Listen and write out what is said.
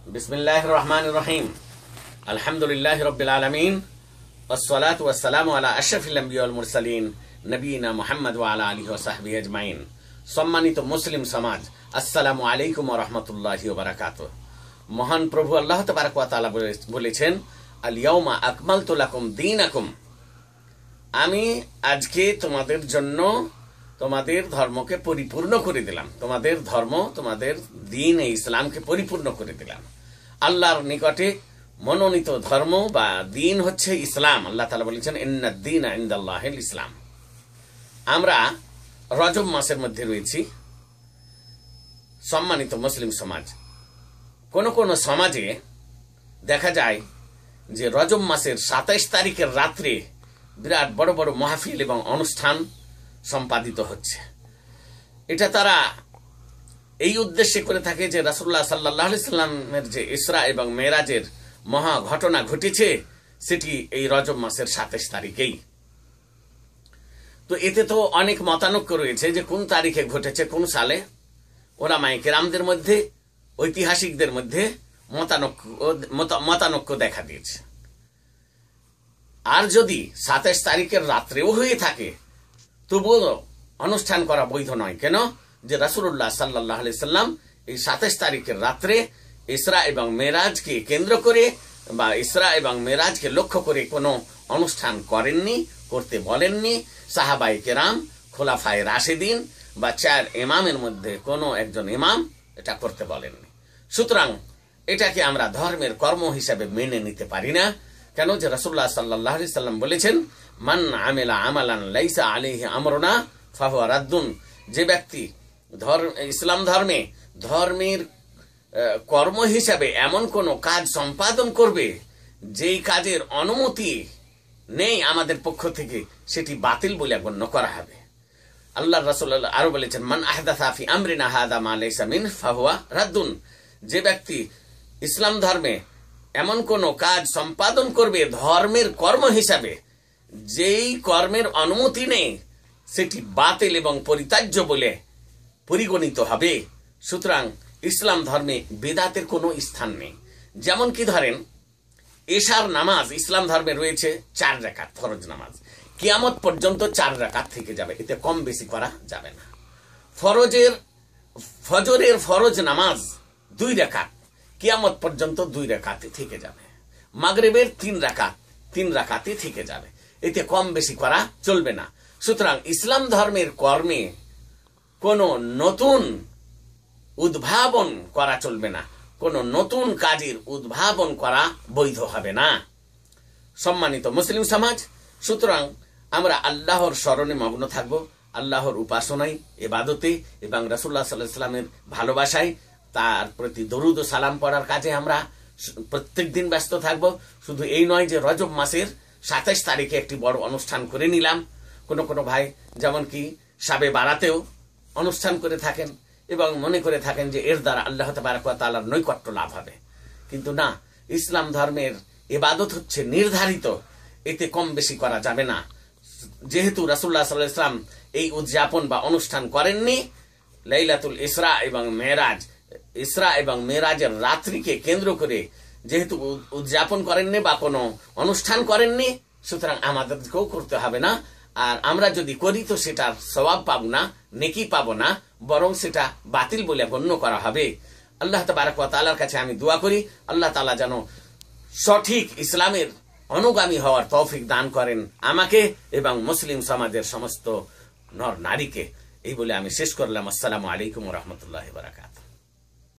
बिस्मिल्लाहिर रहमानिर रहीम अल्हम्दुलिल्लाहि रब्बिल आलमीन वस्सलातु वस्सलामु अला अशरफिल अंबिया वल मुरसलीन नबीना मुहम्मद व अला आलिहि व सहबिहि अजमाइन। सम्मानित मुस्लिम समाज, अस्सलामु आलैकुम व रहमतुल्लाहि व बाराकातुहू। মহান প্রভু আল্লাহ তাবারক ওয়া তাআলা বলেছেন, আল ইয়াউমা আকমালতু লাকুম দীনাকুম, আমি আজকে তোমাদের জন্য তোমাদের ধর্মকে পরিপূর্ণ করে দিলাম। তোমাদের ধর্ম, তোমাদের দ্বীন ইসলামকে পরিপূর্ণ করে দিলাম। আল্লাহর নিকটে মনোনীত ধর্ম বা দ্বীন হচ্ছে ইসলাম। আল্লাহ তাআলা বলেছেন, ইন্নাদ দীনা ইনদাল্লাহিল ইসলাম। আমরা রজব মাসের মধ্যে রয়েছি। সম্মানিত মুসলিম সমাজ, কোন কোন সমাজে দেখা যায় যে রজব মাসের ২৭ তারিখের রাত্রে বিরাট বড় বড় মাহফিল এবং অনুষ্ঠান সম্পাদিত হচ্ছে। এটা তারা এই উদ্দেশ্যে করে থাকে যে রাসূলুল্লাহ সাল্লাল্লাহু আলাইহি সাল্লামের যে ইসরা এবং মেরাজের মহা ঘটনা ঘটেছে সেটি এই রজব মাসের ২৭ তারিখেই। তো এতে তো অনেক মতানৈক্য রয়েছে যে কোন তারিখে ঘটেছে, কোন সালে। উলামায়ে কেরামদের মধ্যে, ঐতিহাসিকদের মধ্যে মতানৈক্য দেখা দিয়েছে। আর যদি ২৭ তারিখের রাত্রেও হয়ে থাকে তবুও অনুষ্ঠান করা বৈধ নয়। কেন? যে রাসূলুল্লাহ সাল্লাল্লাহু আলাইহি সাল্লাম এই ২৭ তারিখের রাত্রে ইসরা এবং মেরাজকে কেন্দ্র করে বা ইসরা এবং মেরাজকে লক্ষ্য করে কোনো অনুষ্ঠান করেননি, করতে বলেননি। সাহাবায়ে কেরাম, খোলাফায়ে রাশিদিন বা ৪ ইমামের মধ্যে কোনো একজন ইমাম এটা করতে বলেননি। সুতরাং এটাকে আমরা ধর্মের কর্ম হিসাবে মেনে নিতে পারি না। কেন? যে রাসূলুল্লাহ সাল্লাল্লাহু আলাইহি সাল্লাম বলেছেন, মান আমিলা আমালান লাইসা আলাইহি আমরুনা ফাহুয়া রাদ্দুন। যে ব্যক্তি ইসলাম ধর্মের কর্ম হিসাবে এমন কোন কাজ সম্পাদন করবে যেই কাজের অনুমতি নেই আমাদের পক্ষ থেকে, সেটি বাতিল বলে গণ্য করা হবে। আল্লাহর রাসূল আরো বলেছেন, মান আহদাসা ফি আমরিনা হাযা মা লাইসা মিন ফাহুয়া রাদ্দুন। যে ব্যক্তি ইসলাম ধর্মে এমন কোন কাজ সম্পাদন করবে ধর্মের কর্ম হিসাবে যেই কর্মের অনুমতি নেই, সেটি বাতিল এবং পরিত্যাজ্য বলে পরিগণিত হবে। সুতরাং ইসলাম ধর্মে বেদাতের কোনো স্থান নেই। যেমন কি ধরেন, এশার নামাজ ইসলাম ধর্মে রয়েছে ৪ রাকাত ফরজ নামাজ, কিয়ামত পর্যন্ত ৪ রাকাত থেকে যাবে, এতে কম বেশি করা যাবে না। ফজরের ফরজ নামাজ ২ রাকাত, কিয়ামত পর্যন্ত ২ রাকাতে থেকে যাবে। মাগরিবের ৩ রাকাত, ৩ রাকাতে থেকে যাবে, এতে কম বেশি করা চলবে না। সুতরাং ইসলাম ধর্মের কর্মে কোনো নতুন উদ্ভাবন করা চলবে না, কোনো নতুন কাজের উদ্ভাবন করা বৈধ হবে না। সম্মানিত মুসলিম সমাজ, সুতরাং আমরা আল্লাহর স্মরণে মগ্ন থাকব, আল্লাহর উপাসনায়, ইবাদতে এবং রাসূলুল্লাহ সাল্লাল্লাহু আলাইহি সাল্লামের ভালোবাসায়, তার প্রতি দরুদ ও সালাম পড়ার কাজে আমরা প্রত্যেক দিন ব্যস্ত থাকব। শুধু এই নয় যে রজব মাসের ২৭ তারিখে একটি বড় অনুষ্ঠান করে নিলাম। কোনো ভাই যেমন কি শাবে বারাতেও অনুষ্ঠান করে থাকেন এবং মনে করে থাকেন যে এর দ্বারা আল্লাহ তাবারক ওয়া তাআলার নৈকট্য লাভ হবে। কিন্তু না, ইসলাম ধর্মের ইবাদত হচ্ছে নির্ধারিত, এতে কম বেশি করা যাবে না। যেহেতু রাসূলুল্লাহ সাল্লাল্লাহু আলাইহি ওয়াসাল্লাম এই উদযাপন বা অনুষ্ঠান করেননি, লাইলাতুল ইসরা এবং মেরাজের রাত্রিকে কেন্দ্র করে যেহেতু উদযাপন করেননি বা কোনো অনুষ্ঠান করেননি, সুতরাং আমাদেরকেও করতে হবে না। আর আমরা যদি করি তো সেটার সওয়াব পাবো না, নেকি পাবো না, বরং সেটা বাতিল বলে গণ্য করা হবে। আল্লাহ তাবারক ওয়া তাআলার কাছে আমি দোয়া করি, আল্লাহ তাআলা যেন সঠিক ইসলামের অনুগামী হওয়ার তৌফিক দান করেন আমাকে এবং মুসলিম সমাজের সমস্ত নর নারীকে। এই বলে আমি শেষ করলাম। আসসালামু আলাইকুম ওয়া রাহমাতুল্লাহি ওয়া বারাকাতুহু।